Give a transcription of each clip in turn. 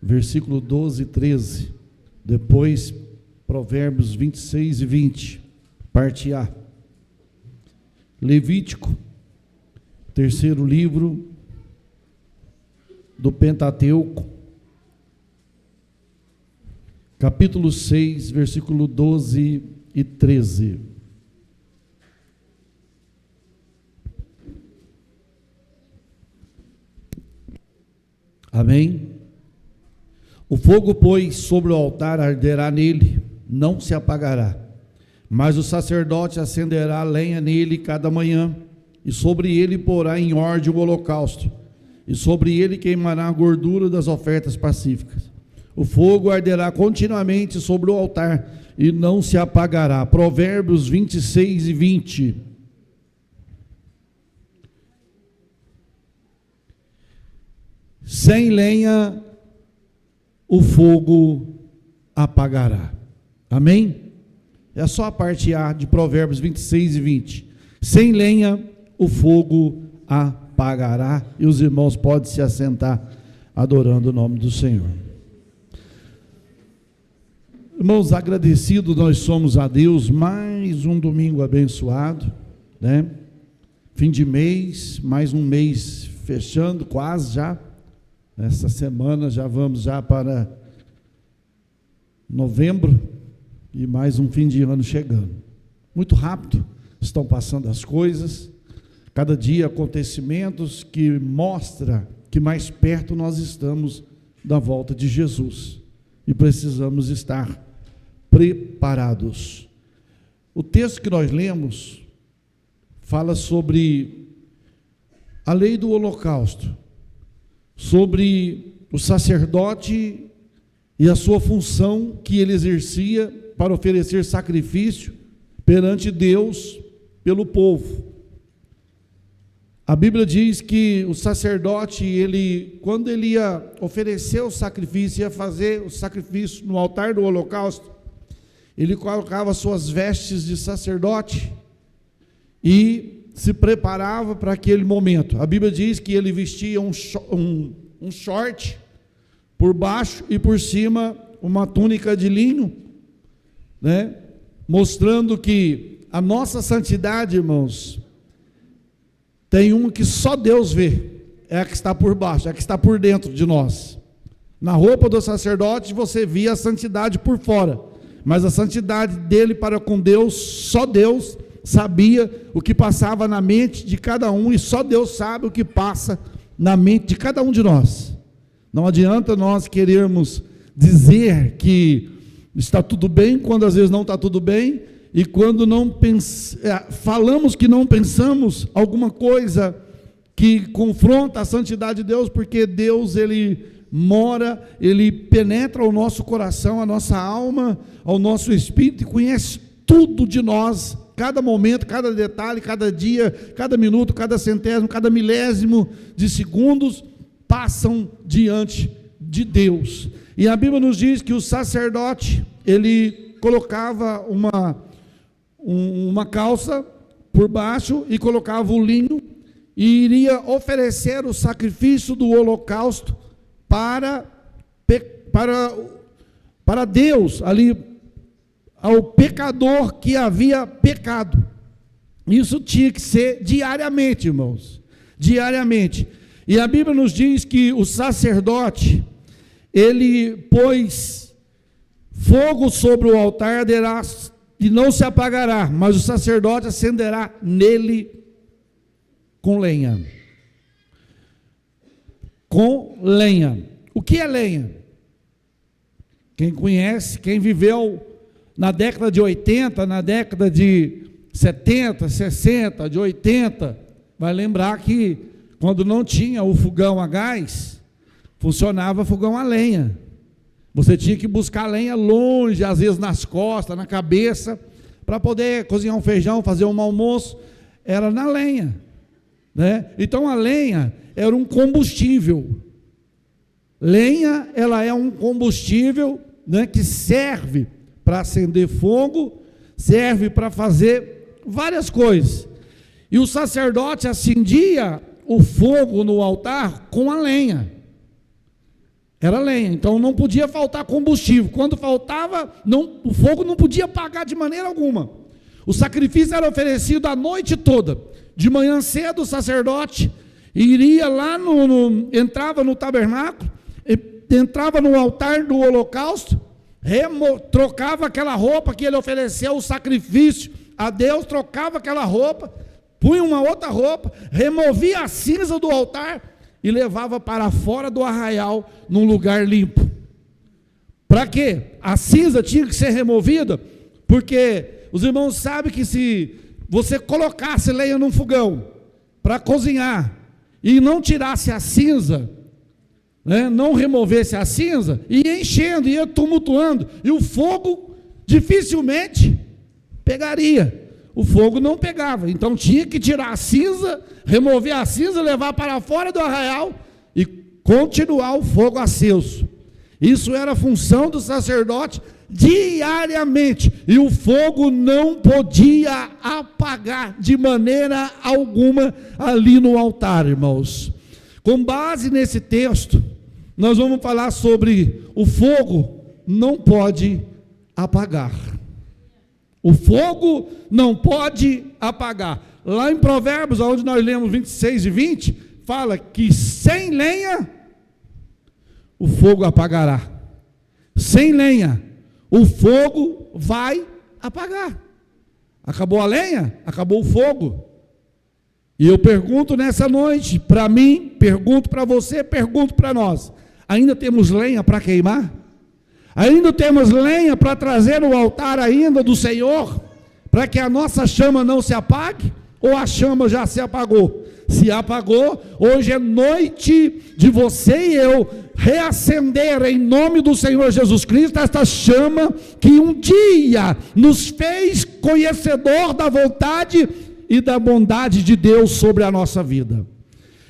versículo 12 e 13, depois Provérbios 26 e 20, parte A. Levítico, terceiro livro do Pentateuco, capítulo 6, versículo 12 e 13. Amém? O fogo, pois, sobre o altar arderá nele, não se apagará, mas o sacerdote acenderá lenha nele cada manhã, e sobre ele porá em ordem o holocausto, e sobre ele queimará a gordura das ofertas pacíficas. O fogo arderá continuamente sobre o altar, e não se apagará. Provérbios 26 e 20. Sem lenha o fogo apagará. Amém? É só a parte A de Provérbios 26 e 20. Sem lenha o fogo apagará. E os irmãos podem se assentar adorando o nome do Senhor. Irmãos, agradecidos nós somos a Deus, mais um domingo abençoado, né? Fim de mês, mais um mês fechando, quase já. Essa semana já vamos já para novembro e mais um fim de ano chegando. Muito rápido estão passando as coisas, cada dia acontecimentos que mostra que mais perto nós estamos da volta de Jesus e precisamos estar preparados. O texto que nós lemos fala sobre a lei do holocausto, sobre o sacerdote e a sua função que ele exercia para oferecer sacrifício perante Deus pelo povo. A Bíblia diz que o sacerdote, quando ele ia oferecer o sacrifício, ia fazer o sacrifício no altar do holocausto, ele colocava suas vestes de sacerdote e se preparava para aquele momento. A Bíblia diz que ele vestia um short por baixo e por cima uma túnica de linho, né? Mostrando que a nossa santidade, irmãos, tem uma que só Deus vê, é a que está por baixo, é a que está por dentro de nós. Na roupa do sacerdote você via a santidade por fora, mas a santidade dele para com Deus, só Deus sabia o que passava na mente de cada um, e só Deus sabe o que passa na mente de cada um de nós. Não adianta nós querermos dizer que está tudo bem, quando às vezes não está tudo bem, e quando falamos que não pensamos alguma coisa que confronta a santidade de Deus, porque Deus, ele mora, ele penetra o nosso coração, a nossa alma, ao nosso espírito, e conhece tudo de nós, cada momento, cada detalhe, cada dia, cada minuto, cada centésimo, cada milésimo de segundos passam diante de Deus. E a Bíblia nos diz que o sacerdote, ele colocava uma calça por baixo e colocava o linho e iria oferecer o sacrifício do holocausto para Deus, ali ao pecador que havia pecado. Isso tinha que ser diariamente, irmãos, diariamente. E a Bíblia nos diz que o sacerdote, ele pôs fogo sobre o altar, arderá e não se apagará, mas o sacerdote acenderá nele com lenha. Com lenha. O que é lenha? Quem conhece, quem viveu na década de 80, na década de 70, 60, de 80, vai lembrar que quando não tinha o fogão a gás, funcionava fogão a lenha. Você tinha que buscar lenha longe, às vezes nas costas, na cabeça, para poder cozinhar um feijão, fazer um almoço, era na lenha, né? Então a lenha era um combustível. Lenha, ela é um combustível, né, que serve para acender fogo, serve para fazer várias coisas. E o sacerdote acendia o fogo no altar com a lenha. era lenha, então não podia faltar combustível. Quando faltava, o fogo não podia apagar de maneira alguma. O sacrifício era oferecido a noite toda. De manhã cedo o sacerdote iria lá, entrava no tabernáculo, entrava no altar do holocausto, trocava aquela roupa que ele ofereceu o sacrifício a Deus, trocava aquela roupa, punha uma outra roupa, removia a cinza do altar e levava para fora do arraial, num lugar limpo. Para quê? A cinza tinha que ser removida, porque os irmãos sabem que se você colocasse lenha num fogão para cozinhar e não tirasse a cinza, não removesse a cinza, ia enchendo, ia tumultuando, e o fogo dificilmente pegaria. O fogo não pegava, então tinha que tirar a cinza, remover a cinza, levar para fora do arraial e continuar o fogo aceso. Isso era a função do sacerdote diariamente, e o fogo não podia apagar de maneira alguma ali no altar, irmãos. Com base nesse texto, nós vamos falar sobre o fogo não pode apagar. O fogo não pode apagar. Lá em Provérbios, onde nós lemos 26 e 20, fala que sem lenha o fogo apagará. Sem lenha o fogo vai apagar. Acabou a lenha, acabou o fogo. E eu pergunto nessa noite, para mim, pergunto para você, pergunto para nós: ainda temos lenha para queimar? Ainda temos lenha para trazer no altar ainda do Senhor, para que a nossa chama não se apague? Ou a chama já se apagou? Se apagou, hoje é noite de você e eu reacender em nome do Senhor Jesus Cristo esta chama que um dia nos fez conhecedor da vontade e da bondade de Deus sobre a nossa vida.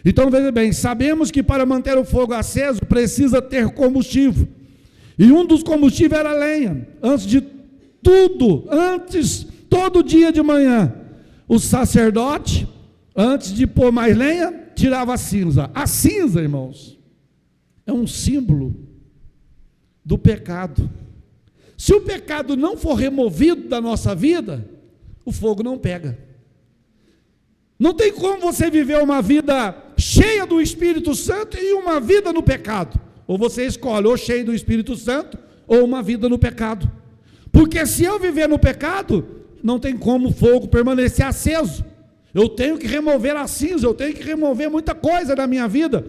Então veja bem, sabemos que para manter o fogo aceso precisa ter combustível, e um dos combustíveis era lenha. Todo dia de manhã, o sacerdote, antes de pôr mais lenha, tirava a cinza. A cinza, irmãos, é um símbolo do pecado. Se o pecado não for removido da nossa vida, o fogo não pega. Não tem como você viver uma vida cheia do Espírito Santo e uma vida no pecado. Ou você escolhe ou cheio do Espírito Santo ou uma vida no pecado. Porque se eu viver no pecado, não tem como o fogo permanecer aceso. Eu tenho que remover a cinza, eu tenho que remover muita coisa da minha vida.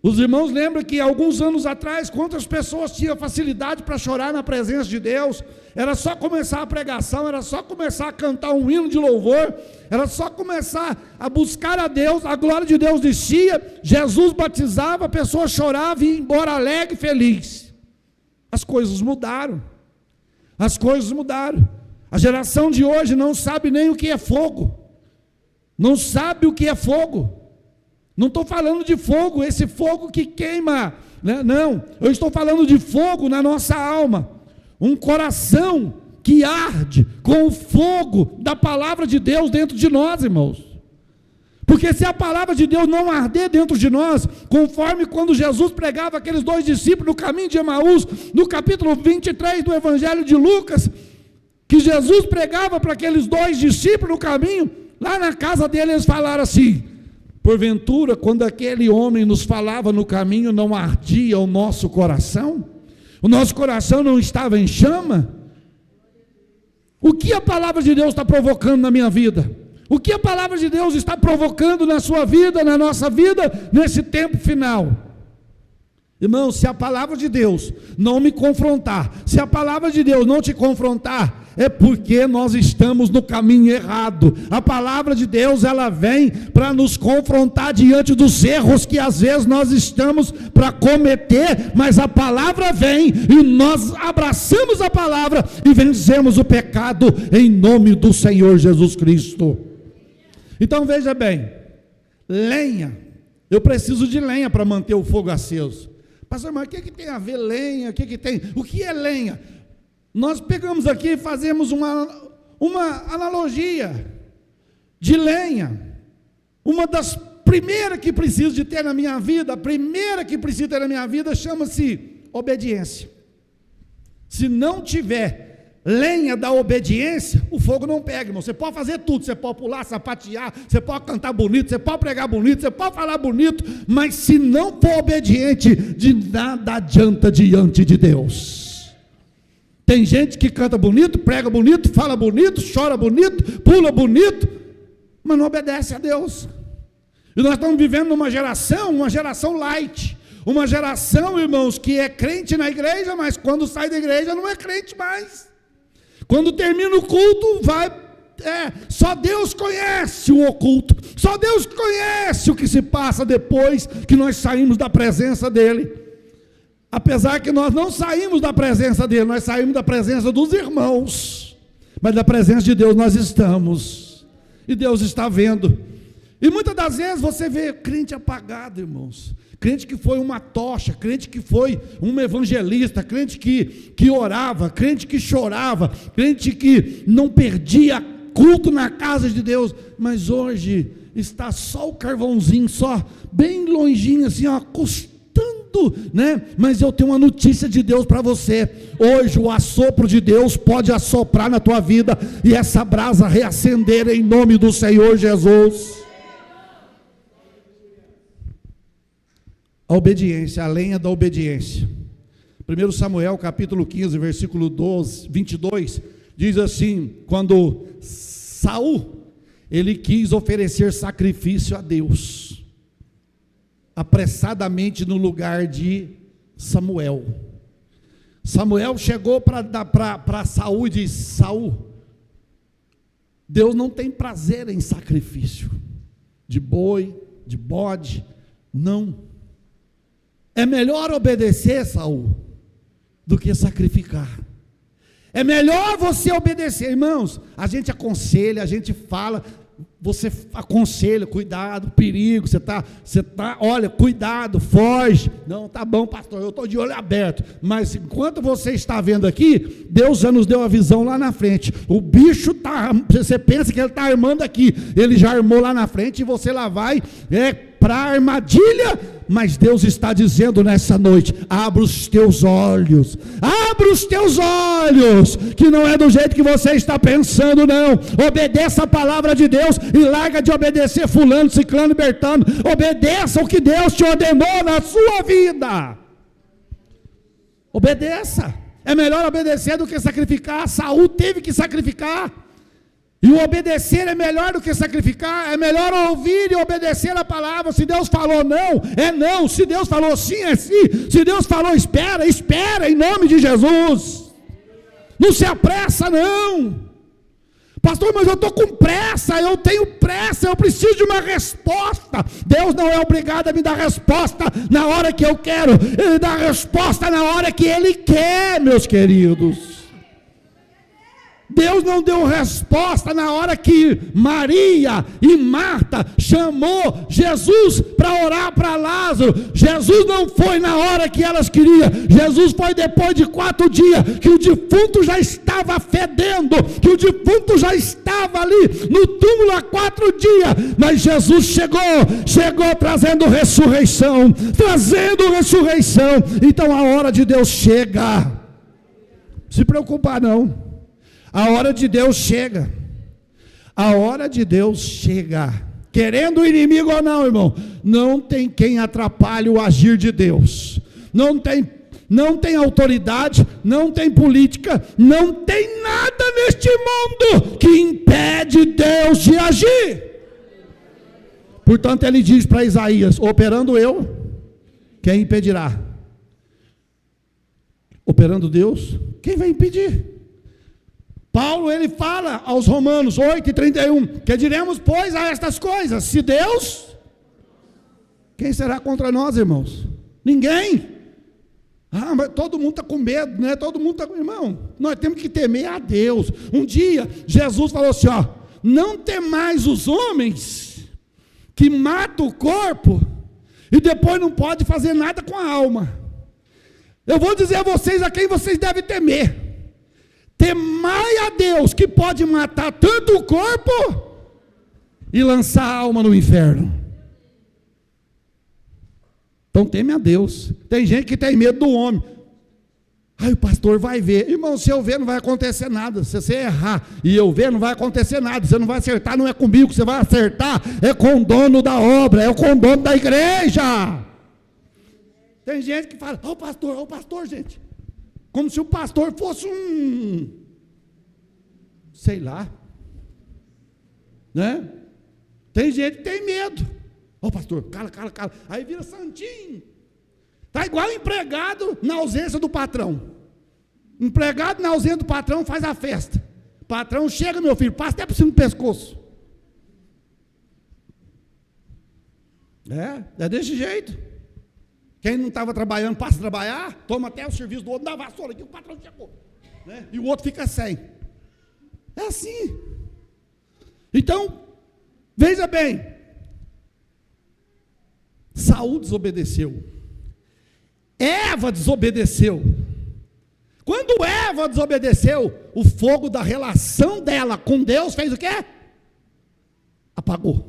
Os irmãos lembram que alguns anos atrás, quantas pessoas tinham facilidade para chorar na presença de Deus? Era só começar a pregação, era só começar a cantar um hino de louvor, era só começar a buscar a Deus, a glória de Deus descia, Jesus batizava, a pessoa chorava e ia embora alegre e feliz. As coisas mudaram. As coisas mudaram. A geração de hoje não sabe nem o que é fogo. Não sabe o que é fogo. Não estou falando de fogo, esse fogo que queima, né? Não, eu estou falando de fogo na nossa alma, um coração que arde com o fogo da palavra de Deus dentro de nós, irmãos. Porque se a palavra de Deus não arder dentro de nós, conforme quando Jesus pregava aqueles dois discípulos no caminho de Emaús, no capítulo 23 do Evangelho de Lucas, que Jesus pregava para aqueles dois discípulos no caminho, lá na casa dele eles falaram assim: porventura, quando aquele homem nos falava no caminho, não ardia o nosso coração? O nosso coração não estava em chama? O que a palavra de Deus está provocando na minha vida? O que a palavra de Deus está provocando na sua vida, na nossa vida, nesse tempo final? Irmão, se a palavra de Deus não me confrontar, se a palavra de Deus não te confrontar, é porque nós estamos no caminho errado. A palavra de Deus, ela vem para nos confrontar diante dos erros que às vezes nós estamos para cometer, mas a palavra vem e nós abraçamos a palavra e vencemos o pecado em nome do Senhor Jesus Cristo. Então veja bem, lenha, eu preciso de lenha para manter o fogo aceso. Pastor, mas o que tem a ver lenha? O que é lenha? Nós pegamos aqui e fazemos uma analogia de lenha. Uma das primeira que preciso de ter na minha vida, a primeira que preciso ter na minha vida chama-se obediência. Se não tiver lenha da obediência, o fogo não pega, irmão. Você pode fazer tudo, você pode pular, sapatear, você pode cantar bonito, você pode pregar bonito, você pode falar bonito, mas se não for obediente, de nada adianta diante de Deus. Tem gente que canta bonito, prega bonito, fala bonito, chora bonito, pula bonito, mas não obedece a Deus. E nós estamos vivendo numa geração light, uma geração, irmãos, que é crente na igreja, mas quando sai da igreja não é crente mais. Quando termina o culto, só Deus conhece o oculto, só Deus conhece o que se passa depois que nós saímos da presença dEle. Apesar que nós não saímos da presença dEle, nós saímos da presença dos irmãos, mas da presença de Deus nós estamos, e Deus está vendo. E muitas das vezes você vê crente apagado, irmãos, crente que foi uma tocha, crente que foi um evangelista, crente que orava, crente que chorava, crente que não perdia culto na casa de Deus, mas hoje está só o carvãozinho, só bem longinho assim, ó, custando, né? Mas eu tenho uma notícia de Deus para você. Hoje o assopro de Deus pode assoprar na tua vida e essa brasa reacender em nome do Senhor Jesus. A obediência, a lenha da obediência. 1 Samuel capítulo 15, versículo 22, diz assim: quando Saul, ele quis oferecer sacrifício a Deus, apressadamente no lugar de Samuel. Samuel chegou para Saul e disse: Saul, Deus não tem prazer em sacrifício, de boi, de bode, não. É melhor obedecer, Saul, do que sacrificar. É melhor você obedecer, irmãos. A gente aconselha, a gente fala, você aconselha, cuidado, perigo, você tá, olha, cuidado, foge. Não, tá bom, pastor, eu estou de olho aberto. Mas enquanto você está vendo aqui, Deus já nos deu a visão lá na frente. O bicho está, você pensa que ele está armando aqui, ele já armou lá na frente e você lá vai, para a armadilha. Mas Deus está dizendo nessa noite: abra os teus olhos, que não é do jeito que você está pensando, não. Obedeça a palavra de Deus e larga de obedecer fulano, ciclano, bertano. Obedeça o que Deus te ordenou na sua vida. Obedeça. É melhor obedecer do que sacrificar. Saul teve que sacrificar. E o obedecer é melhor do que sacrificar. É melhor ouvir e obedecer a palavra. Se Deus falou não, é não. Se Deus falou sim, é sim. Se Deus falou espera, espera em nome de Jesus. Não se apressa não. Pastor, mas eu estou com pressa, eu tenho pressa, eu preciso de uma resposta. Deus não é obrigado a me dar resposta na hora que eu quero. Ele dá resposta na hora que Ele quer, meus queridos. Deus não deu resposta na hora que Maria e Marta chamou Jesus para orar para Lázaro. Jesus não foi na hora que elas queriam. Jesus foi depois de 4 dias, que o defunto já estava fedendo, que o defunto já estava ali no túmulo há 4 dias. Mas Jesus chegou trazendo ressurreição, Então a hora de Deus chega. Não se preocupar não. A hora de Deus chega. A hora de Deus chega. Querendo o inimigo ou não, irmão, não tem quem atrapalhe o agir de Deus. Não tem autoridade, não tem política, não tem nada neste mundo que impede Deus de agir. Portanto, ele diz para Isaías: operando eu, quem impedirá? Operando Deus, quem vai impedir? Paulo, ele fala aos Romanos 8:31, que diremos, pois, a estas coisas, se Deus, quem será contra nós, irmãos? Ninguém. Mas todo mundo está com medo, né? Todo mundo está com... Irmão, nós temos que temer a Deus. Um dia, Jesus falou assim, não temais os homens, que matam o corpo, e depois não pode fazer nada com a alma. Eu vou dizer a vocês a quem vocês devem temer. Temai a Deus, que pode matar tanto o corpo e lançar a alma no inferno. Então teme a Deus. Tem gente que tem medo do homem. Aí o pastor vai ver. Irmão, se eu ver não vai acontecer nada. Se você errar e eu ver não vai acontecer nada. Você não vai acertar, não é comigo que você vai acertar. É com o dono da obra, é com o dono da igreja. Tem gente que fala, ô pastor, gente. Como se o pastor fosse sei lá. Né? Tem gente que tem medo. Ô pastor, cala. Aí vira santinho. Está igual empregado na ausência do patrão. Empregado na ausência do patrão faz a festa. Patrão chega, meu filho, passa até por cima do pescoço. É desse jeito. Quem não estava trabalhando passa a trabalhar, toma até o serviço do outro, dá vassoura aqui, o patrão chegou. Né? E o outro fica sem. É assim. Então, veja bem. Saul desobedeceu. Eva desobedeceu. Quando Eva desobedeceu, o fogo da relação dela com Deus fez o quê? Apagou.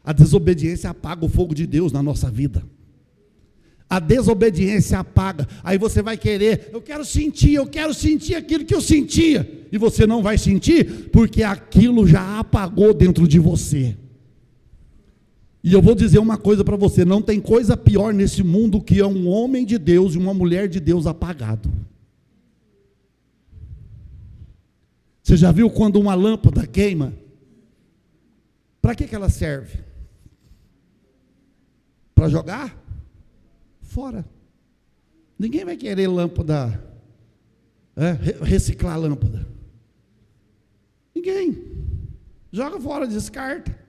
A desobediência apaga o fogo de Deus na nossa vida. A desobediência apaga. Aí você vai querer, eu quero sentir aquilo que eu sentia. E você não vai sentir, porque aquilo já apagou dentro de você. E eu vou dizer uma coisa para você, não tem coisa pior nesse mundo que é um homem de Deus e uma mulher de Deus apagado. Você já viu quando uma lâmpada queima? Para que ela serve? Para jogar? Fora. Ninguém vai querer lâmpada, reciclar a lâmpada. Ninguém. Joga fora, descarta.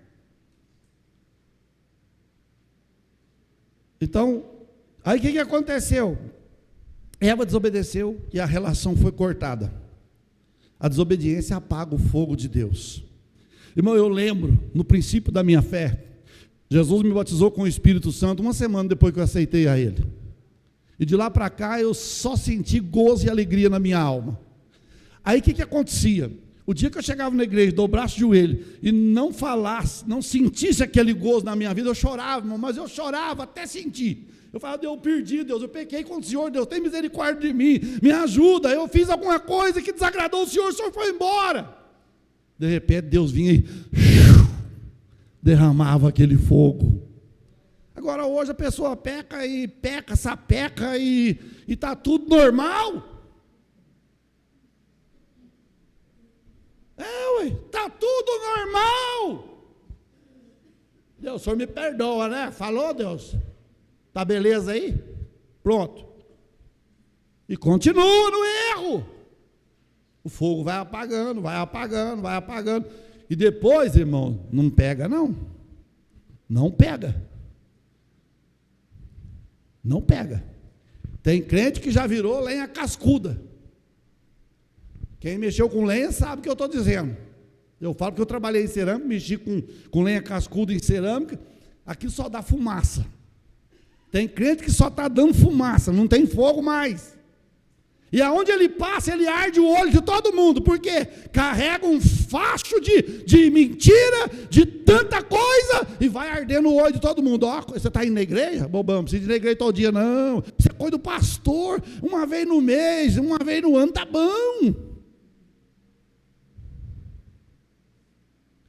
Então, aí o que aconteceu? Eva desobedeceu e a relação foi cortada. A desobediência apaga o fogo de Deus. Irmão, eu lembro, no princípio da minha fé, Jesus me batizou com o Espírito Santo uma semana depois que eu aceitei a Ele. E de lá para cá eu só senti gozo e alegria na minha alma. Aí o que acontecia? O dia que eu chegava na igreja, dobrasse o joelho e não falasse, não sentisse aquele gozo na minha vida, eu chorava, irmão, mas eu chorava até sentir. Eu falava, Deus, eu perdi, Deus, eu pequei contra o Senhor, Deus, tem misericórdia de mim, me ajuda, eu fiz alguma coisa que desagradou o Senhor foi embora. De repente Deus vinha e derramava aquele fogo. Agora hoje a pessoa sapeca e está tudo normal. Está tudo normal. Deus, o Senhor me perdoa, né? Falou, Deus? Tá beleza aí? Pronto. E continua no erro. O fogo vai apagando. E depois, irmão, não pega não. Não pega. Tem crente que já virou lenha cascuda. Quem mexeu com lenha sabe o que eu estou dizendo. Eu falo que eu trabalhei em cerâmica, mexi com lenha cascuda em cerâmica, aqui só dá fumaça. Tem crente que só está dando fumaça, não tem fogo mais. E aonde ele passa, ele arde o olho de todo mundo, porque carrega um facho de mentira, de tanta coisa, e vai ardendo o olho de todo mundo. Ó, você está indo na igreja? Bobão, não precisa ir na igreja todo dia, não. Isso é coisa do pastor, uma vez no mês, uma vez no ano, tá bom.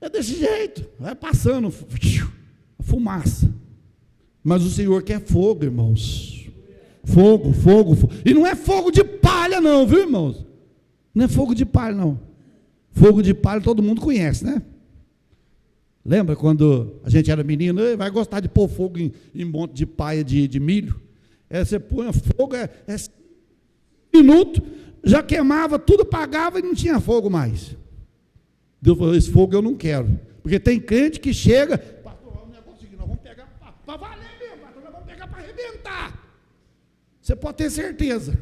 É desse jeito, vai passando a fumaça. Mas o Senhor quer fogo, irmãos. Fogo. E não é fogo de palha não, viu, irmãos? Não é fogo de palha não. Fogo de palha todo mundo conhece, né? Lembra quando a gente era menino? Vai gostar de pôr fogo em monte de paia de milho? Você põe fogo, 5 minutos, já queimava, tudo apagava e não tinha fogo mais. Deus falou, esse fogo eu não quero. Porque tem crente que chega, pastor, o negócio aqui, nós vamos pegar para valer mesmo, pastor, nós vamos pegar para arrebentar. Você pode ter certeza.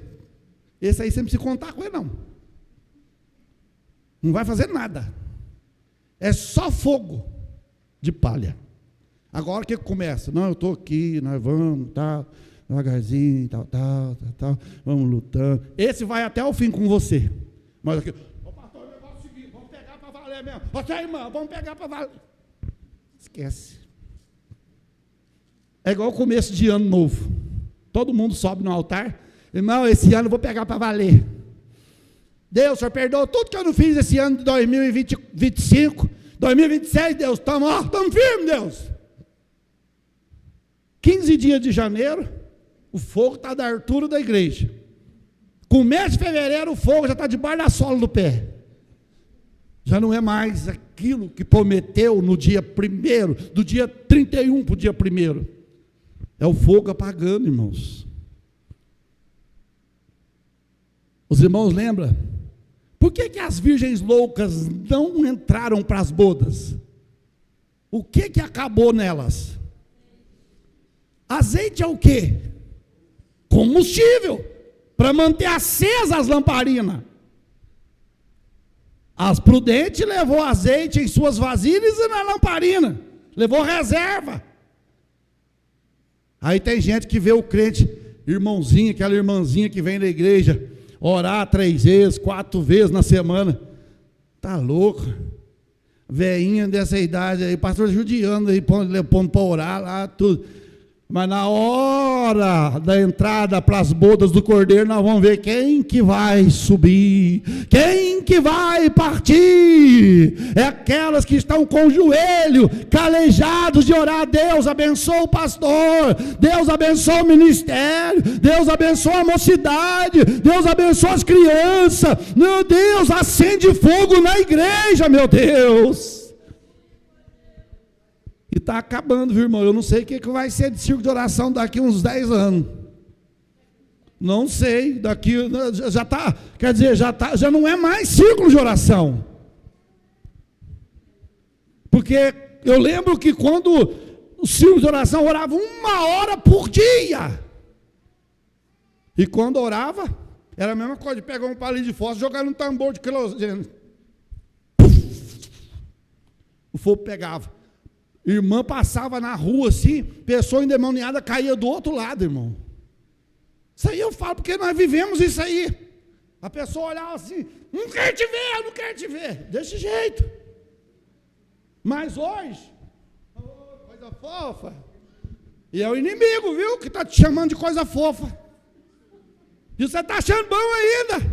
Esse aí você não precisa contar com ele, não. Não vai fazer nada. É só fogo de palha. Agora o que começa? Não, eu estou aqui, nós vamos, tal, devagarzinho, tal, vamos lutando. Esse vai até o fim com você. Mas aqui, pastor, o negócio é o seguinte, vamos pegar para valer mesmo. Você, irmã, vamos pegar para valer. Esquece. É igual o começo de ano novo. Todo mundo sobe no altar. Irmão, esse ano eu vou pegar para valer. Deus, o Senhor perdoa tudo que eu não fiz esse ano de 2025. 2026, Deus, estamos firmes, Deus. 15 dias de janeiro, o fogo está da altura da igreja. Começo de fevereiro, o fogo já está debaixo da sola do pé. Já não é mais aquilo que prometeu no dia 1º, do dia 31 para o dia 1º. É o fogo apagando, irmãos. Os irmãos lembram? Por que as virgens loucas não entraram para as bodas? O que acabou nelas? Azeite é o quê? Combustível, para manter acesas as lamparinas. As prudentes levou azeite em suas vasilhas e na lamparina, levou reserva. Aí tem gente que vê o crente, irmãozinho, aquela irmãzinha que vem da igreja, orar 3 vezes, 4 vezes na semana, tá louco, veinha dessa idade aí, pastor judiando aí, pondo para orar lá, tudo. Mas na hora da entrada para as bodas do Cordeiro, nós vamos ver quem que vai subir, quem que vai partir. É aquelas que estão com o joelho calejados de orar. Deus abençoa o pastor, Deus abençoa o ministério, Deus abençoa a mocidade, Deus abençoa as crianças. Meu Deus, acende fogo na igreja, meu Deus. E está acabando, viu, irmão? Eu não sei o que vai ser de círculo de oração daqui uns 10 anos. Não sei, daqui já está, quer dizer, já não é mais círculo de oração. Porque eu lembro que quando o círculo de oração orava 1 hora por dia. E quando orava, era a mesma coisa de pegar um palito de fósforo e jogar num tambor de querosene. O fogo pegava. Irmã passava na rua assim, pessoa endemoniada caía do outro lado, irmão. Isso aí eu falo porque nós vivemos isso aí. A pessoa olhava assim, não quero te ver, não quero te ver. Desse jeito. Mas hoje, coisa fofa. E é o inimigo, viu, que está te chamando de coisa fofa. E você está achando bom ainda.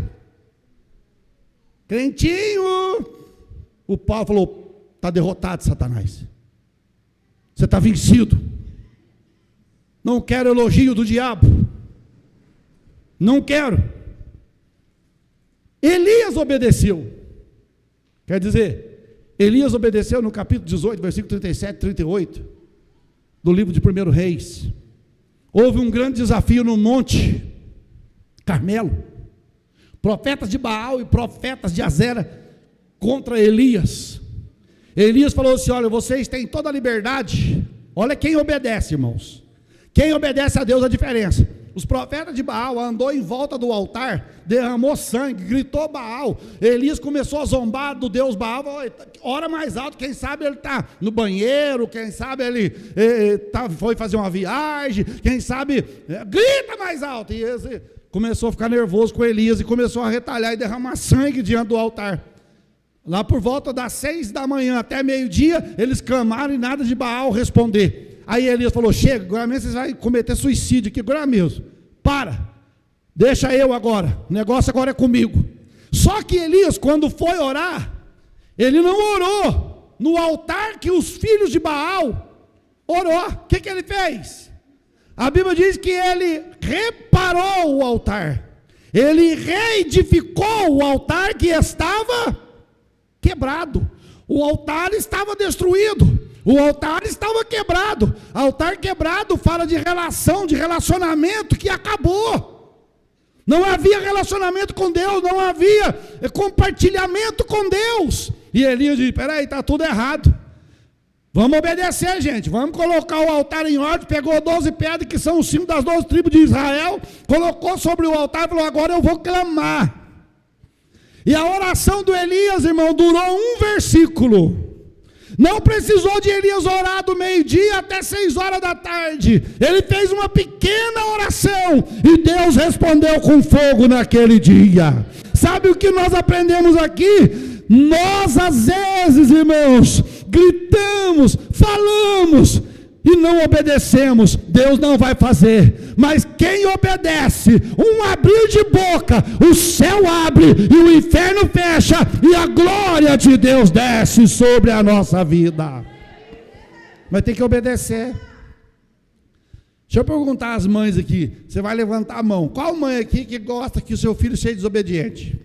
Crentinho. O Paulo falou, está derrotado, Satanás. Você está vencido. Não quero elogio do diabo. Não quero. Elias obedeceu. Quer dizer, Elias obedeceu no capítulo 18, versículo 37 e 38, do livro de 1 Reis. Houve um grande desafio no monte Carmelo. Profetas de Baal e profetas de Azera contra Elias. Elias falou assim, olha, vocês têm toda a liberdade. Olha quem obedece, irmãos. Quem obedece a Deus, a diferença. Os profetas de Baal andou em volta do altar, derramou sangue, gritou Baal. Elias começou a zombar do Deus Baal, ora mais alto, quem sabe ele está no banheiro, quem sabe ele foi fazer uma viagem, quem sabe, grita mais alto. E ele começou a ficar nervoso com Elias e começou a retalhar e derramar sangue diante do altar. Lá por volta das 6 da manhã até meio-dia, eles clamaram e nada de Baal responder. Aí Elias falou, chega, agora mesmo vocês vão cometer suicídio aqui, agora mesmo. Para, deixa eu agora, o negócio agora é comigo. Só que Elias, quando foi orar, ele não orou no altar que os filhos de Baal orou. O que ele fez? A Bíblia diz que ele reparou o altar. Ele reedificou o altar que estava quebrado. O altar estava destruído. O altar estava quebrado. Altar quebrado fala de relação, de relacionamento que acabou. Não havia relacionamento com Deus, não havia compartilhamento com Deus. E Elias disse, peraí, está tudo errado. Vamos obedecer, gente. Vamos colocar o altar em ordem. Pegou 12 pedras, que são os símbolos das 12 tribos de Israel. Colocou sobre o altar e falou, agora eu vou clamar. E a oração do Elias, irmão, durou 1 versículo. Não precisou de Elias orar do meio-dia até 6 horas da tarde. Ele fez uma pequena oração e Deus respondeu com fogo naquele dia. Sabe o que nós aprendemos aqui? Nós às vezes, irmãos, gritamos, falamos, e não obedecemos, Deus não vai fazer. Mas quem obedece, um abrir de boca, o céu abre e o inferno fecha, e a glória de Deus desce sobre a nossa vida. Mas tem que obedecer. Deixa eu perguntar às mães aqui, você vai levantar a mão, qual mãe aqui que gosta que o seu filho seja desobediente?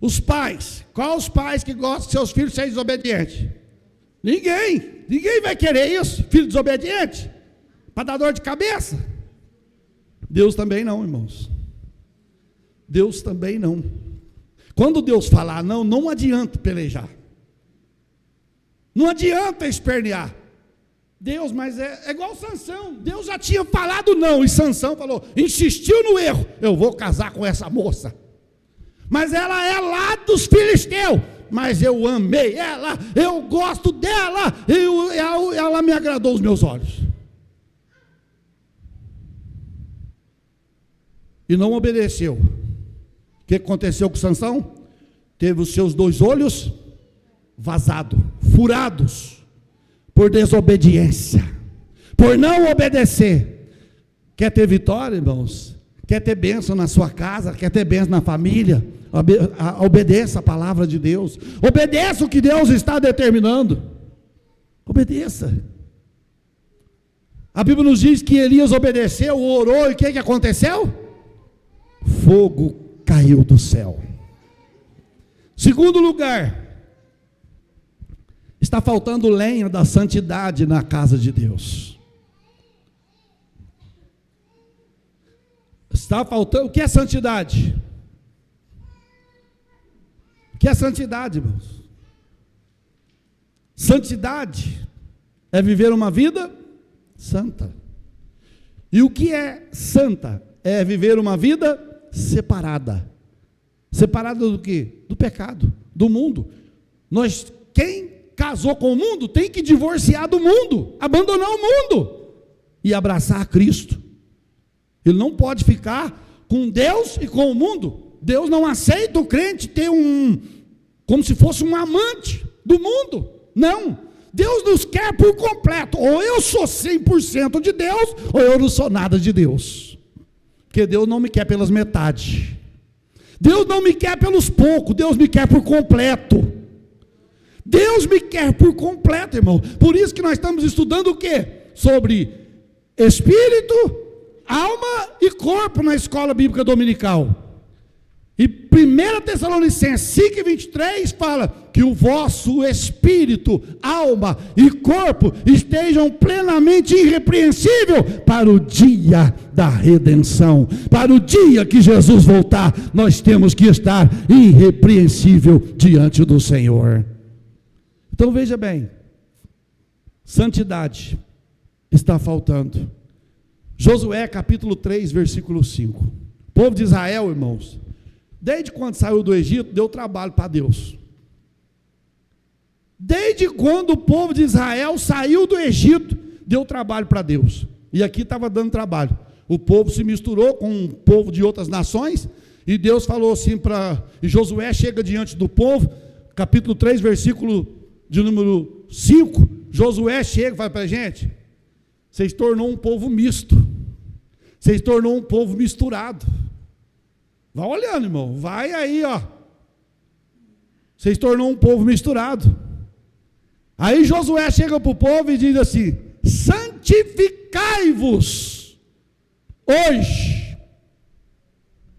Os pais, qual os pais que gostam que seus filhos sejam desobedientes? Ninguém vai querer isso, filho desobediente, para dar dor de cabeça. Deus também não, irmãos. Deus também não. Quando Deus falar não, não adianta pelejar. Não adianta espernear. Deus, mas é igual Sansão. Deus já tinha falado não, e Sansão falou, insistiu no erro. Eu vou casar com essa moça. Mas ela é lá dos filisteus. Mas eu amei ela, eu gosto dela, ela me agradou os meus olhos. E não obedeceu. O que aconteceu com Sansão? Teve os seus 2 olhos vazados, furados, por desobediência, por não obedecer. Quer ter vitória, irmãos? Quer ter bênção na sua casa? Quer ter bênção na família? Obedeça a palavra de Deus. Obedeça o que Deus está determinando. Obedeça. A Bíblia nos diz que Elias obedeceu, orou, e o que aconteceu? Fogo caiu do céu. Segundo lugar, está faltando lenha da santidade na casa de Deus. Está faltando, o que é santidade? O que é santidade, irmãos? Santidade é viver uma vida santa. E o que é santa? É viver uma vida separada. Separada do quê? Do pecado, do mundo. Quem casou com o mundo tem que divorciar do mundo, abandonar o mundo e abraçar a Cristo. Ele não pode ficar com Deus e com o mundo. Deus não aceita o crente ter como se fosse um amante do mundo. Não. Deus nos quer por completo. Ou eu sou 100% de Deus, ou eu não sou nada de Deus. Porque Deus não me quer pelas metades. Deus não me quer pelos poucos. Deus me quer por completo. Deus me quer por completo, irmão. Por isso que nós estamos estudando o quê? Sobre espírito, alma e corpo na escola bíblica dominical. E 1 Tessalonicenses 5:23 fala que o vosso espírito, alma e corpo estejam plenamente irrepreensível para o dia da redenção. Para o dia que Jesus voltar, nós temos que estar irrepreensível diante do Senhor. Então veja bem, santidade está faltando. Josué capítulo 3, versículo 5. O povo de Israel, irmãos, desde quando saiu do Egito, deu trabalho para Deus. Desde quando o povo de Israel saiu do Egito, deu trabalho para Deus. E aqui estava dando trabalho. O povo se misturou com o povo de outras nações, e Deus falou assim e Josué chega diante do povo, capítulo 3, versículo de número 5, Josué chega e fala para a gente, vocês tornou um povo misto, vocês tornou um povo misturado. Vai olhando, irmão, vai aí, ó. Vocês tornou um povo misturado. Aí Josué chega para o povo e diz assim, santificai-vos hoje,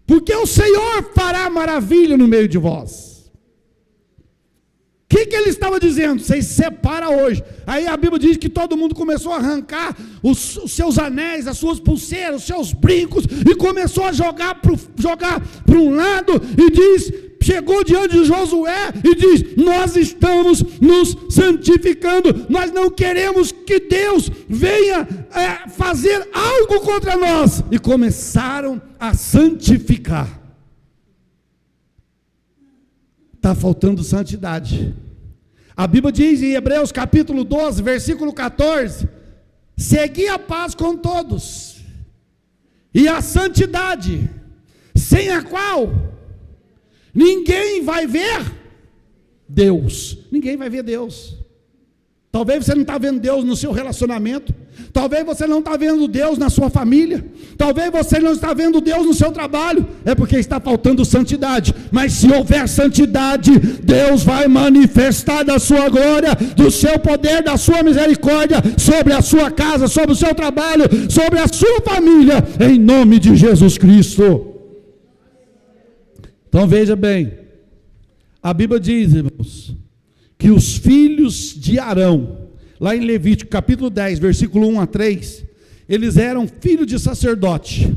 porque o Senhor fará maravilha no meio de vós. O que ele estava dizendo? Vocês separam hoje. Aí a Bíblia diz que todo mundo começou a arrancar os seus anéis, as suas pulseiras, os seus brincos, e começou a jogar para um lado, e diz, chegou diante de Josué e diz, nós estamos nos santificando, nós não queremos que Deus venha fazer algo contra nós, e começaram a santificar. Está faltando santidade. A Bíblia diz em Hebreus capítulo 12, versículo 14, segui a paz com todos, e a santidade, sem a qual ninguém vai ver Deus. Ninguém vai ver Deus. Talvez você não está vendo Deus no seu relacionamento. Talvez você não está vendo Deus na sua família. Talvez você não está vendo Deus no seu trabalho. É porque está faltando santidade. Mas se houver santidade, Deus vai manifestar da sua glória, do seu poder, da sua misericórdia sobre a sua casa, sobre o seu trabalho, sobre a sua família, em nome de Jesus Cristo. Então veja bem, a Bíblia diz, irmãos, que os filhos de Arão, lá em Levítico capítulo 10, versículo 1 a 3, eles eram filhos de sacerdote,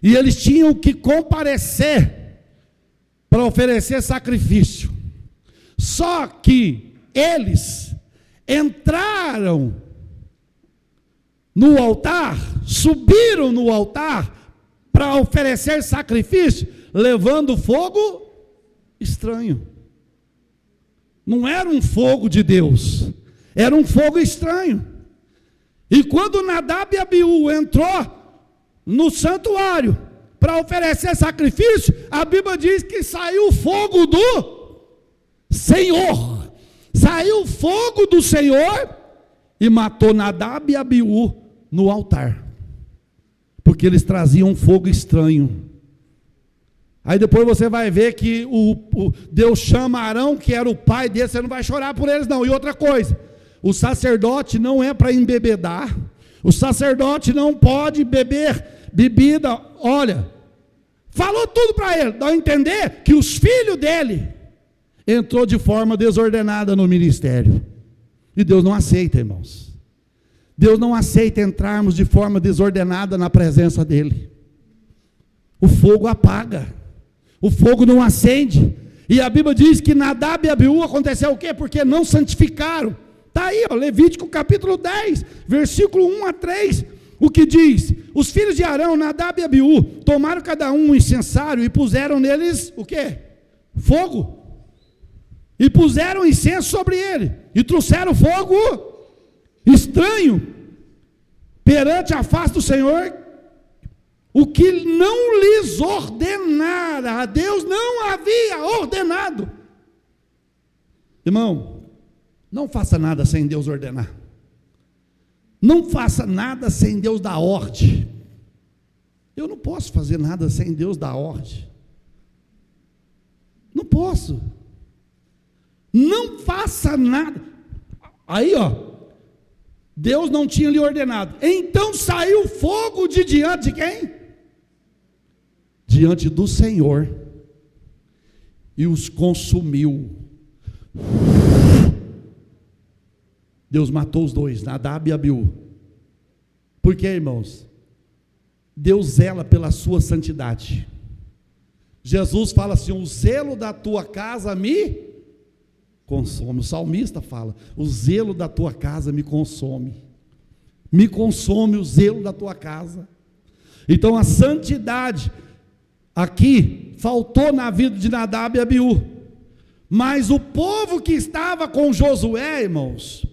e eles tinham que comparecer para oferecer sacrifício. Só que eles entraram no altar, subiram no altar para oferecer sacrifício, levando fogo estranho. Não era um fogo de Deus, era um fogo estranho. E quando Nadab e Abiú entrou no santuário para oferecer sacrifício, a Bíblia diz que saiu fogo do Senhor. Saiu fogo do Senhor e matou Nadab e Abiú no altar, porque eles traziam um fogo estranho. Aí depois você vai ver que Deus chama Arão, que era o pai dele. Você não vai chorar por eles não. E outra coisa, o sacerdote não é para embebedar, o sacerdote não pode beber bebida. Olha, falou tudo para ele, dá a entender que os filhos dele entrou de forma desordenada no ministério. E Deus não aceita, irmãos. Deus não aceita entrarmos de forma desordenada na presença dele. O fogo apaga. O fogo não acende. E a Bíblia diz que Nadab e Abiú aconteceu o quê? Porque não santificaram. Está aí, ó, Levítico capítulo 10, versículo 1 a 3. O que diz? Os filhos de Arão, Nadab e Abiú, tomaram cada um incensário e puseram neles o quê? Fogo. E puseram incenso sobre ele. E trouxeram fogo estranho perante a face do Senhor, o que não lhes ordenara, a Deus não havia ordenado. Irmão, não faça nada sem Deus ordenar. Não faça nada sem Deus dar ordem. Eu não posso fazer nada sem Deus dar ordem. Não posso. Não faça nada. Aí, ó, Deus não tinha lhe ordenado. Então saiu fogo de diante de quem? Diante do Senhor, e os consumiu. Deus matou os dois, Nadab e Abiú. Por quê, irmãos? Deus zela pela sua santidade. Jesus fala assim: o zelo da tua casa me consome. O salmista fala: o zelo da tua casa me consome. Me consome o zelo da tua casa. Então a santidade aqui faltou na vida de Nadab e Abiú. Mas o povo que estava com Josué, irmãos,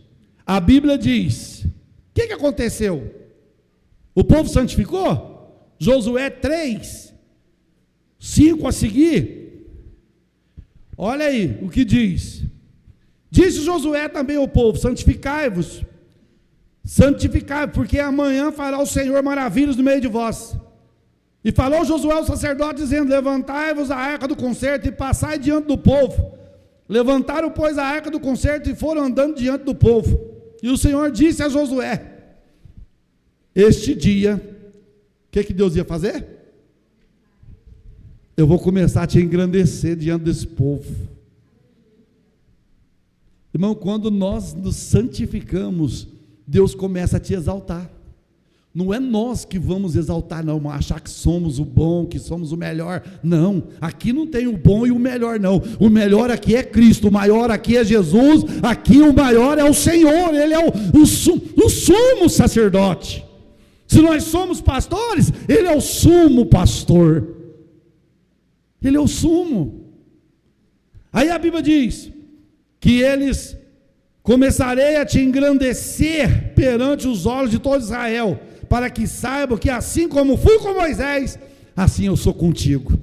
a Bíblia diz, o que aconteceu? O povo santificou? Josué 3, 5 a seguir. Olha aí o que diz. Disse Josué também ao povo: santificai-vos, santificai-vos, porque amanhã fará o Senhor maravilhas no meio de vós. E falou Josué ao sacerdote, dizendo: levantai-vos a arca do concerto e passai diante do povo. Levantaram, pois, a arca do concerto e foram andando diante do povo. E o Senhor disse a Josué: este dia, o que Deus ia fazer? Eu vou começar a te engrandecer diante desse povo. Irmão, quando nós nos santificamos, Deus começa a te exaltar. Não é nós que vamos exaltar, não, achar que somos o bom, que somos o melhor. Não, aqui não tem o bom e o melhor, não. O melhor aqui é Cristo, o maior aqui é Jesus, aqui o maior é o Senhor, Ele é o sumo sacerdote. Se nós somos pastores, Ele é o sumo pastor. Ele é o sumo. Aí a Bíblia diz que eles: começarei a te engrandecer perante os olhos de todo Israel, para que saibam que assim como fui com Moisés, assim eu sou contigo.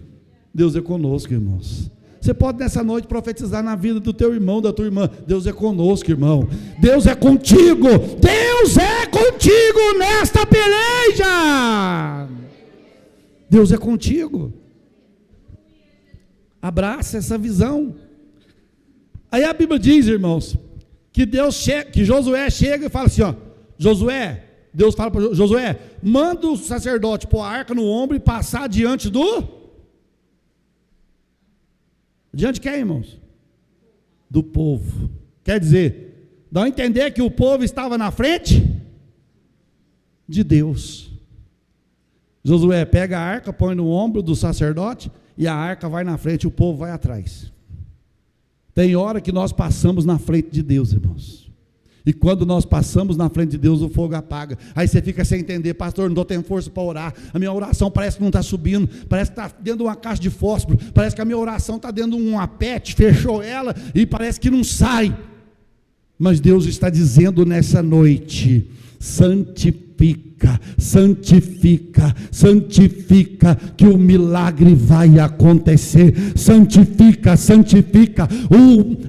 Deus é conosco, irmãos. Você pode nessa noite profetizar na vida do teu irmão, da tua irmã. Deus é conosco, irmão. Deus é contigo. Deus é contigo nesta peleja. Deus é contigo. Abraça essa visão. Aí a Bíblia diz, irmãos, que Josué chega e fala assim, ó, Josué, Deus fala para Josué, manda o sacerdote pôr a arca no ombro e passar diante de quem, irmãos? Do povo. Quer dizer, dá a entender que o povo estava na frente de Deus. Josué pega a arca, põe no ombro do sacerdote e a arca vai na frente e o povo vai atrás. Tem hora que nós passamos na frente de Deus, irmãos. E quando nós passamos na frente de Deus, o fogo apaga. Aí você fica sem entender, pastor, não estou tendo força para orar. A minha oração parece que não está subindo, parece que está dentro de uma caixa de fósforo, parece que a minha oração está dentro de um apete, fechou ela e parece que não sai. Mas Deus está dizendo nessa noite, santifica, santifica, santifica, que o milagre vai acontecer. Santifica, santifica.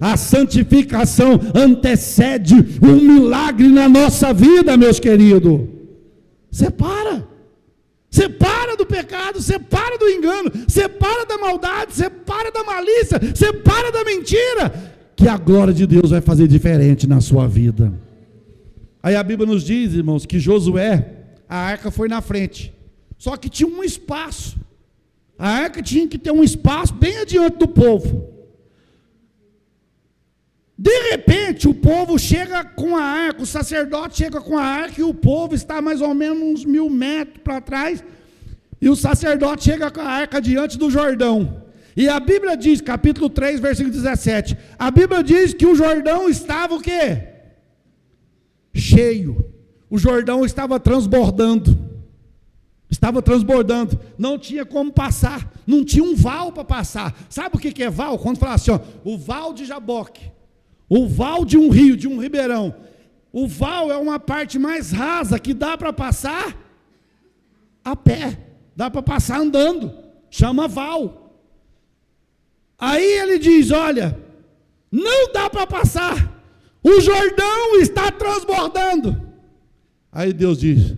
A santificação antecede um milagre na nossa vida, meus queridos. Separa do pecado, separa do engano, separa da maldade, separa da malícia, separa da mentira, que a glória de Deus vai fazer diferente na sua vida. Aí a Bíblia nos diz, irmãos, que Josué, a arca foi na frente, só que tinha um espaço, a arca tinha que ter um espaço bem adiante do povo. De repente o povo chega com a arca, o sacerdote chega com a arca e o povo está mais ou menos uns 1000 metros para trás, e o sacerdote chega com a arca diante do Jordão. E a Bíblia diz, capítulo 3, versículo 17, a Bíblia diz que o Jordão estava o quê? Cheio. O Jordão estava transbordando, não tinha como passar, não tinha um val para passar. Sabe o que é val? Quando fala assim, ó, o val de Jaboque, o val de um rio, de um ribeirão. O val é uma parte mais rasa que dá para passar a pé, dá para passar andando, chama val. Aí ele diz, olha, não dá para passar, o Jordão está transbordando. Aí Deus diz,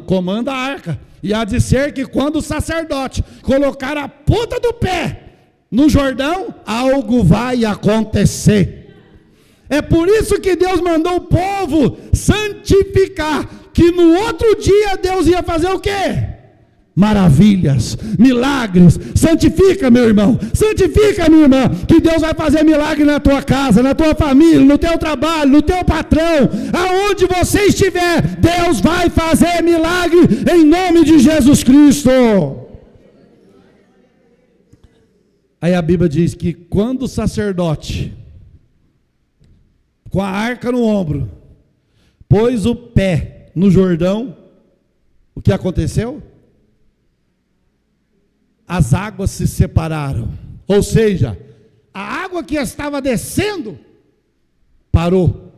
comanda a arca, e há de ser que quando o sacerdote colocar a ponta do pé no Jordão, algo vai acontecer. É por isso que Deus mandou o povo santificar, que no outro dia Deus ia fazer o quê? Maravilhas, milagres. Santifica, meu irmão, santifica, minha irmã, que Deus vai fazer milagre na tua casa, na tua família, no teu trabalho, no teu patrão, aonde você estiver, Deus vai fazer milagre em nome de Jesus Cristo. Aí a Bíblia diz que quando o sacerdote, com a arca no ombro, pôs o pé no Jordão, o que aconteceu? As águas se separaram, ou seja, a água que estava descendo, parou,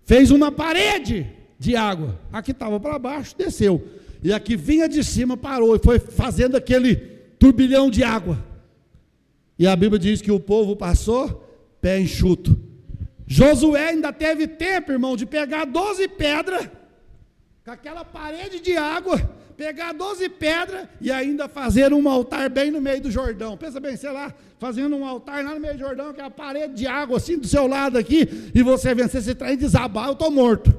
fez uma parede de água, aqui estava para baixo, desceu, e aqui vinha de cima, parou, e foi fazendo aquele turbilhão de água, e a Bíblia diz que o povo passou, pé enxuto. Josué ainda teve tempo, irmão, de pegar 12 pedras, com aquela parede de água, pegar 12 pedras e ainda fazer um altar bem no meio do Jordão. Pensa bem, sei lá, fazendo um altar lá no meio do Jordão, aquela parede de água assim do seu lado aqui, e você vencer esse trem desabar, eu estou morto.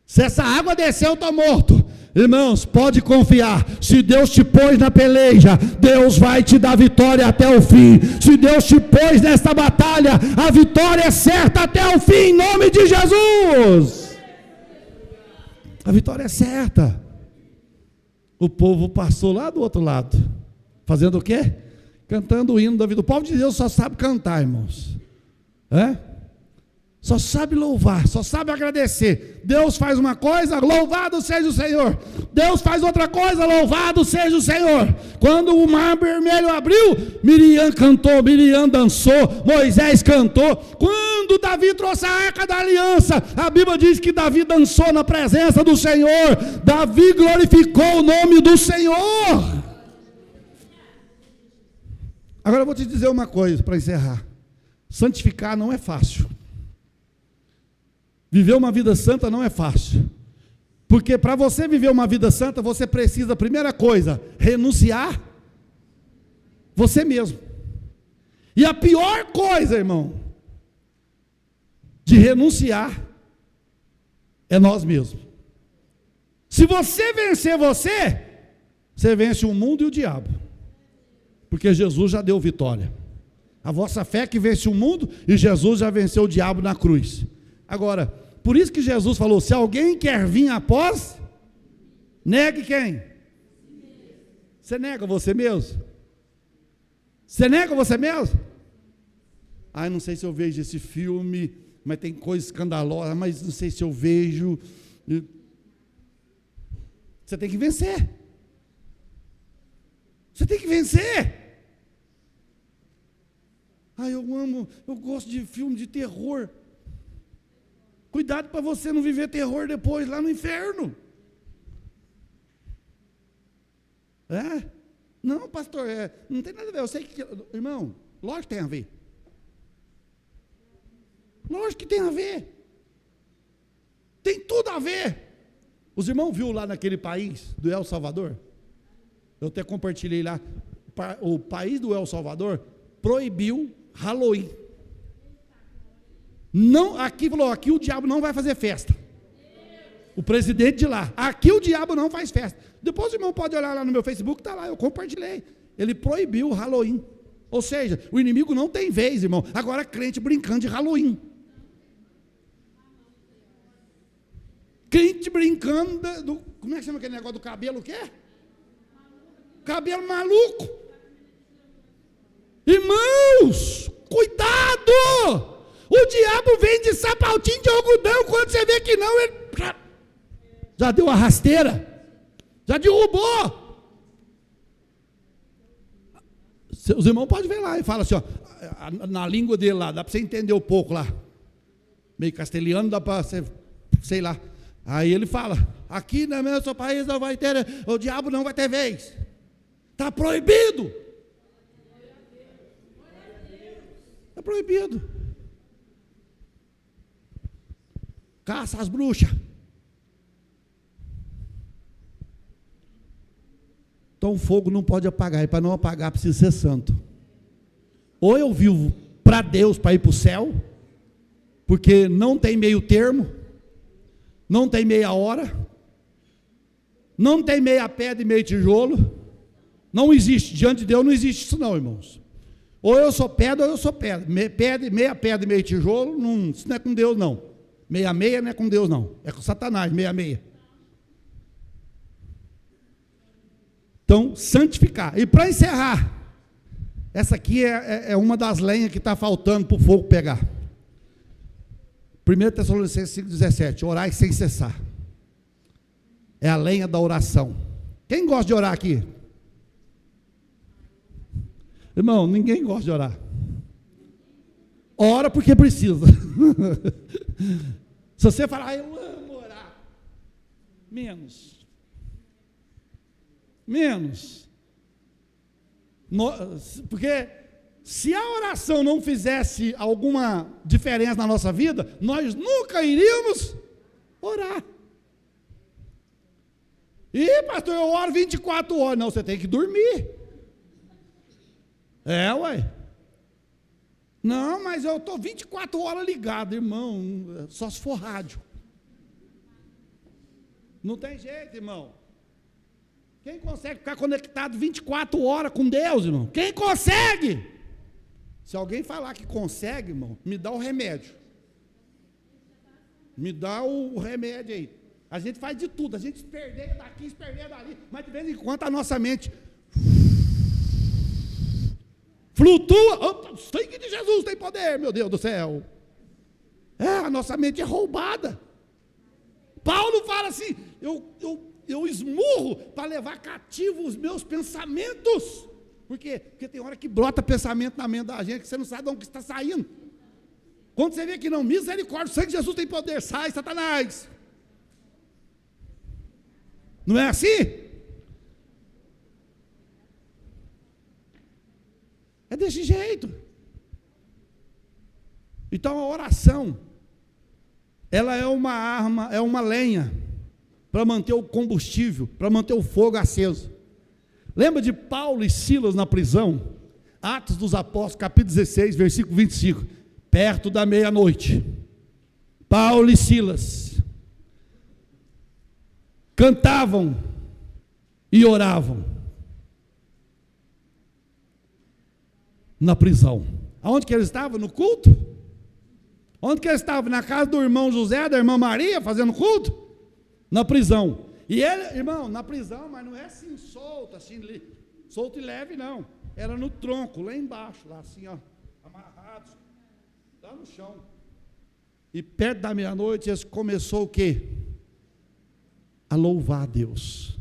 Se essa água descer, eu estou morto. Irmãos, pode confiar, se Deus te pôs na peleja, Deus vai te dar vitória até o fim. Se Deus te pôs nesta batalha, a vitória é certa até o fim, em nome de Jesus. A vitória é certa. O povo passou lá do outro lado, fazendo o quê? Cantando o hino da vida. O povo de Deus só sabe cantar, irmãos, só sabe louvar, só sabe agradecer. Deus faz uma coisa, louvado seja o Senhor. Deus faz outra coisa, louvado seja o Senhor. Quando o mar vermelho abriu, Miriam cantou, Miriam dançou, Moisés cantou. Quando Davi trouxe a arca da aliança, a Bíblia diz que Davi dançou na presença do Senhor. Davi glorificou o nome do Senhor. Agora eu vou te dizer uma coisa para encerrar. Santificar não é fácil. Viver uma vida santa não é fácil. Porque para você viver uma vida santa, você precisa, primeira coisa, renunciar você mesmo. E a pior coisa, irmão, de renunciar é nós mesmos. Se você vencer você vence o mundo e o diabo. Porque Jesus já deu vitória. A vossa fé que vence o mundo e Jesus já venceu o diabo na cruz. Agora, por isso que Jesus falou, se alguém quer vir após, negue quem? Você nega você mesmo? Você nega você mesmo? Ah, não sei se eu vejo esse filme, mas tem coisa escandalosa, mas não sei se eu vejo. Você tem que vencer. Você tem que vencer. Ah, eu gosto de filme de terror. Cuidado para você não viver terror depois lá no inferno. Não, pastor, não tem nada a ver. Eu sei que, irmão, lógico que tem a ver. Lógico que tem a ver. Tem tudo a ver. Os irmãos viram lá naquele país do El Salvador? Eu até compartilhei lá. O país do El Salvador proibiu Halloween. Não, aqui falou, aqui o diabo não vai fazer festa. O presidente de lá, aqui o diabo não faz festa. Depois o irmão pode olhar lá no meu Facebook, está lá, eu compartilhei. Ele proibiu o Halloween. Ou seja, o inimigo não tem vez, irmão. Agora crente brincando de Halloween. Crente brincando como é que chama aquele negócio do cabelo, o quê? Cabelo maluco. Irmãos, cuidado! O diabo vem de sapatinho de algodão, quando você vê que não, ele já deu a rasteira, já derrubou. Os irmãos podem ver lá e falam assim, ó, na língua dele lá, dá para você entender um pouco lá, meio castelhano, dá para você, sei lá. Aí ele fala, aqui no meu país não vai ter, o diabo não vai ter vez, está proibido. Está proibido. Caça as bruxas. Então o fogo não pode apagar, e para não apagar precisa ser santo. Ou eu vivo para Deus, para ir para o céu, porque não tem meio termo, não tem meia hora, não tem meia pedra e meio tijolo, não existe, diante de Deus não existe isso não, irmãos. Ou eu sou pedra ou eu sou pedra, meia pedra e meio tijolo, isso não é com Deus não. Meia não é com Deus não, é com Satanás, meia. Então, santificar. E para encerrar, essa aqui é uma das lenhas que está faltando para o fogo pegar. 1 Tessalonicenses 5,17, orai sem cessar. É a lenha da oração. Quem gosta de orar aqui? Irmão, ninguém gosta de orar. Ora porque precisa. Se você falar, eu amo orar, menos. Porque se a oração não fizesse alguma diferença na nossa vida, nós nunca iríamos orar. E pastor, eu oro 24 horas. Não, você tem que dormir. Ué. Não, mas eu estou 24 horas ligado, irmão, só se for rádio. Não tem jeito, irmão. Quem consegue ficar conectado 24 horas com Deus, irmão? Quem consegue? Se alguém falar que consegue, irmão, me dá o remédio. Me dá o remédio aí. A gente faz de tudo, a gente esperneia daqui, esperneia dali, mas de vez em quando a nossa mente flutua. O sangue de Jesus tem poder, meu Deus do céu. A nossa mente é roubada. Paulo fala assim, eu esmurro para levar cativo os meus pensamentos. Por quê? Porque tem hora que brota pensamento na mente da gente, que você não sabe de onde está saindo. Quando você vê que não, misericórdia, o sangue de Jesus tem poder, sai, Satanás. Não é assim? É desse jeito. Então a oração, ela é uma arma, é uma lenha para manter o combustível, para manter o fogo aceso. Lembra de Paulo e Silas na prisão? Atos dos Apóstolos, capítulo 16, versículo 25. Perto da meia-noite, Paulo e Silas cantavam e oravam na prisão. Aonde que eles estavam? No culto? Onde que eles estavam? Na casa do irmão José, da irmã Maria, fazendo culto? Na prisão. E ele, irmão, na prisão, mas não é assim solto, assim, solto e leve, não. Era no tronco, lá embaixo, lá assim, ó, amarrados, lá no chão. E perto da meia-noite, eles começou o quê? A louvar a Deus.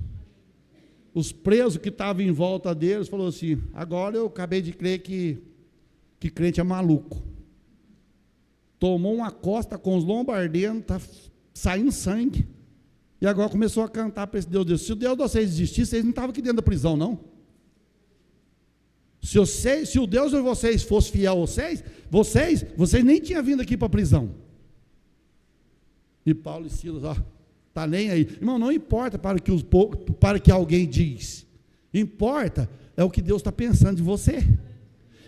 Os presos que estavam em volta deles, falou assim, agora eu acabei de crer que crente é maluco. Tomou uma costa com os lombos ardendo, está saindo sangue. E agora começou a cantar para esse Deus. Se o Deus de vocês existisse, vocês não estavam aqui dentro da prisão, não. Se o Deus de vocês fosse fiel a vocês nem tinham vindo aqui para a prisão. E Paulo e Silas, ó, está nem aí. Irmão, não importa para que alguém diz. Importa é o que Deus está pensando de você.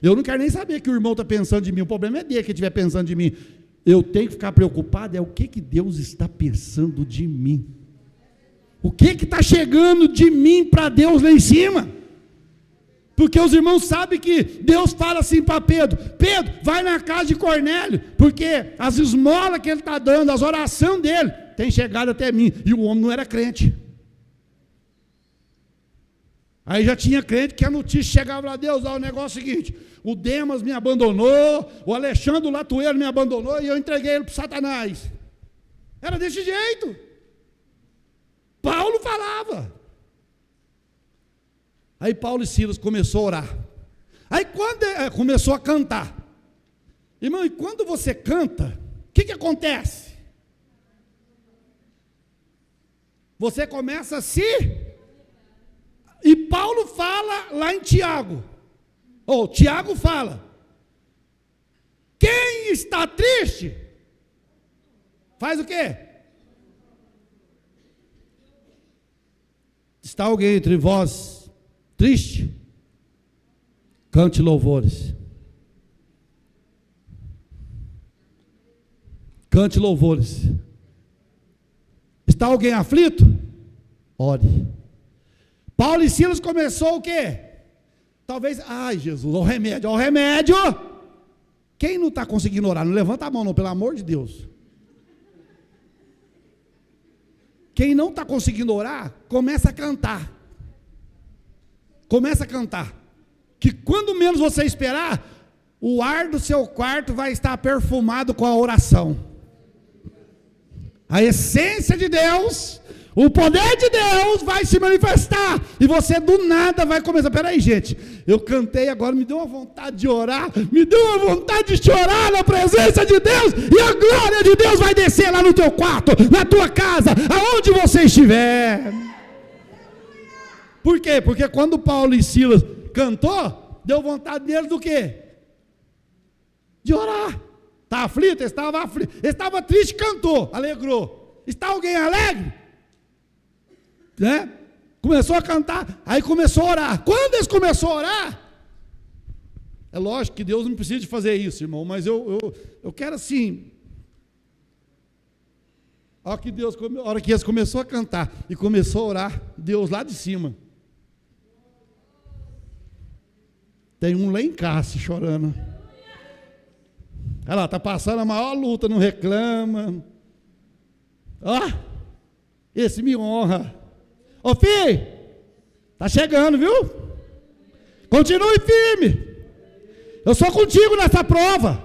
Eu não quero nem saber que o irmão está pensando de mim. O problema é dele que estiver pensando de mim. Eu tenho que ficar preocupado, é o que Deus está pensando de mim. O que está chegando de mim para Deus lá em cima? Porque os irmãos sabem que Deus fala assim para Pedro, Pedro, vai na casa de Cornélio, porque as esmolas que ele está dando, as orações dele, tem chegado até mim, e o homem não era crente. Aí já tinha crente que a notícia chegava lá, Deus, ó, o negócio é o seguinte, o Demas me abandonou, o Alexandre Latueiro me abandonou, e eu entreguei ele para Satanás. Era desse jeito. Paulo falava. Aí Paulo e Silas começou a orar. Aí quando começou a cantar. Irmão, e quando você canta, o que acontece? Você começa a se... E Paulo fala lá em Tiago. Tiago fala. Quem está triste? Faz o quê? Está alguém entre vós triste? Cante louvores. Cante louvores. Está alguém aflito? Ore. Paulo e Silas começou o quê? Talvez, ai Jesus, o remédio. Quem não está conseguindo orar? Não levanta a mão não, pelo amor de Deus. Quem não está conseguindo orar, começa a cantar. Começa a cantar. Que quando menos você esperar, o ar do seu quarto vai estar perfumado com a oração. A essência de Deus, o poder de Deus vai se manifestar. E você do nada vai começar. Peraí, gente, eu cantei agora, me deu uma vontade de orar, me deu uma vontade de chorar na presença de Deus. E a glória de Deus vai descer lá no teu quarto, na tua casa, aonde você estiver. Por quê? Porque quando Paulo e Silas cantou, deu vontade deles do quê? De orar. Está aflito? Estava aflito. Estava triste, cantou, alegrou. Está alguém alegre? Né? Começou a cantar, aí começou a orar. Quando eles começaram a orar, é lógico que Deus não precisa de fazer isso, irmão, mas eu quero assim. A hora que eles começaram a cantar e começou a orar, Deus lá de cima. Tem um lá em casa chorando. Olha lá, está passando a maior luta, não reclama. Esse me honra. Ô filho, está chegando, viu? Continue firme. Eu sou contigo nessa prova.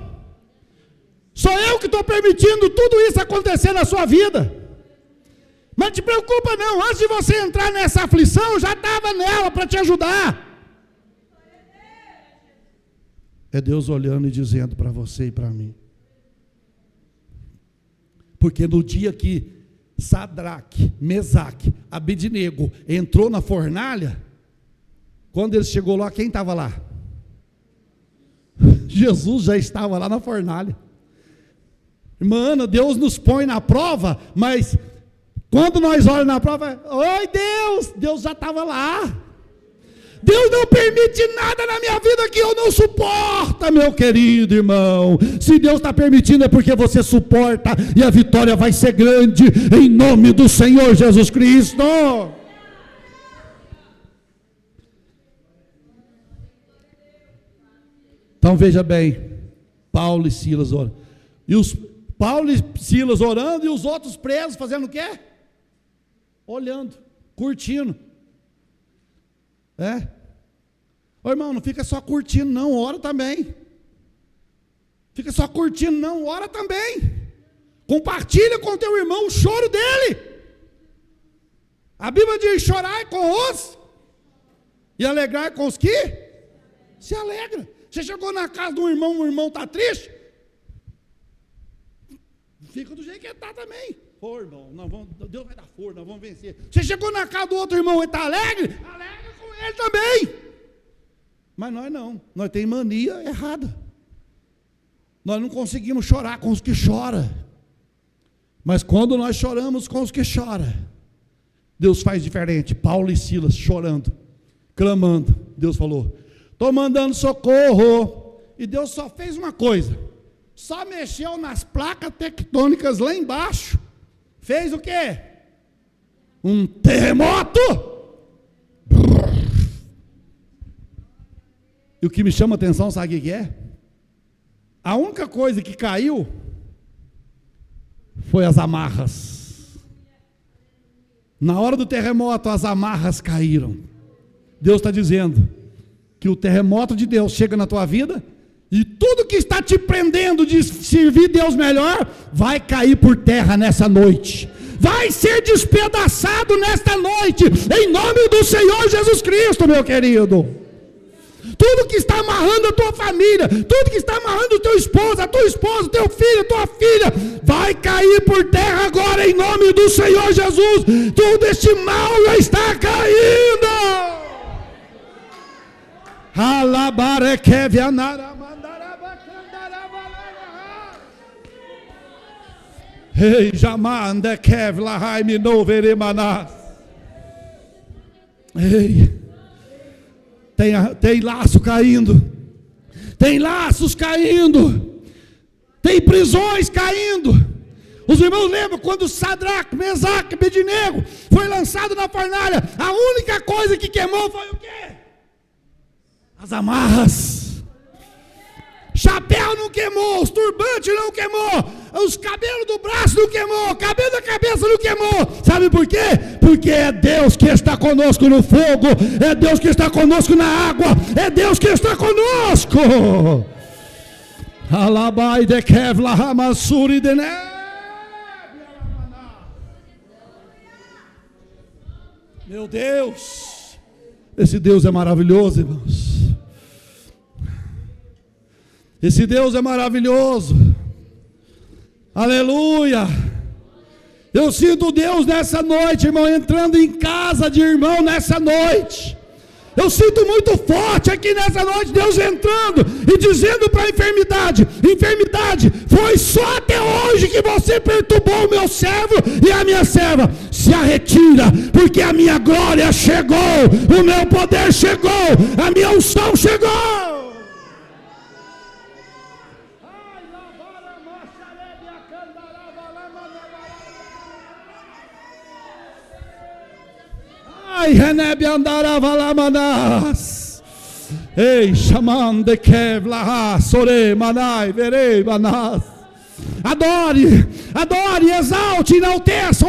Sou eu que estou permitindo tudo isso acontecer na sua vida. Mas não te preocupa não, antes de você entrar nessa aflição, eu já estava nela para te ajudar. É Deus olhando e dizendo para você e para mim. Porque no dia que Sadraque, Mesaque, Abednego entrou na fornalha, quando ele chegou lá, quem estava lá? Jesus já estava lá na fornalha. Mano, Deus nos põe na prova, mas quando nós olhamos na prova, oi Deus, Deus já estava lá. Deus não permite nada na minha vida que eu não suporta, meu querido irmão. Se Deus está permitindo é porque você suporta, e a vitória vai ser grande, em nome do Senhor Jesus Cristo. Então veja bem, Paulo e Silas orando. Paulo e Silas orando, e os outros presos fazendo o quê? Olhando, curtindo. Ô irmão, não fica só curtindo não, ora também. Fica só curtindo não, ora também. Compartilha com o teu irmão o choro dele. A Bíblia diz: chorai com os e alegrai com os que se alegram. Você chegou na casa de um irmão, o irmão está triste, fica do jeito que ele está também. Ô irmão, Deus vai dar força, nós vamos vencer. Você chegou na casa do outro irmão, ele está alegre, alegra com ele também. Mas nós não, nós temos mania errada. Nós não conseguimos chorar com os que choram. Mas quando nós choramos com os que choram, Deus faz diferente. Paulo e Silas chorando, clamando, Deus falou: estou mandando socorro. E Deus só fez uma coisa, só mexeu nas placas tectônicas lá embaixo. Fez o quê? Um terremoto. E o que me chama a atenção, sabe o que é? A única coisa que caiu foi as amarras. Na hora do terremoto, as amarras caíram. Deus está dizendo que o terremoto de Deus chega na tua vida, e tudo que está te prendendo de servir Deus melhor, vai cair por terra nessa noite. Vai ser despedaçado nesta noite, em nome do Senhor Jesus Cristo, meu querido. Tudo que está amarrando a tua família, tudo que está amarrando o teu esposo, a tua esposa, teu filho, tua filha, vai cair por terra agora, em nome do Senhor Jesus. Tudo este mal já está caindo. Ei, jamanda kevla haime no veremanás. Ei, tem laço caindo, tem laços caindo, tem prisões caindo. Os irmãos lembram quando Sadraque, Mesaque, Abednego foi lançado na fornalha? A única coisa que queimou foi o quê? As amarras. Chapéu não queimou, os turbantes não queimou, os cabelos do braço não queimou, o cabelo da cabeça não queimou. Sabe por quê? Porque é Deus que está conosco no fogo, é Deus que está conosco na água, é Deus que está conosco. Alabai de kevla hamassuri de Meu Deus, esse Deus é maravilhoso, irmãos. Esse Deus é maravilhoso. Aleluia. Eu sinto Deus nessa noite, irmão, entrando em casa de irmão nessa noite. Eu sinto muito forte aqui nessa noite, Deus entrando e dizendo para a enfermidade: enfermidade, foi só até hoje que você perturbou o meu servo e a minha serva. Se arretira, porque a minha glória chegou, o meu poder chegou, a minha unção chegou. Ai, Renebe andarava lá manas. Ei, chamando de kevla, sore manai, verei manas. Adore, adore, exalte, enalteça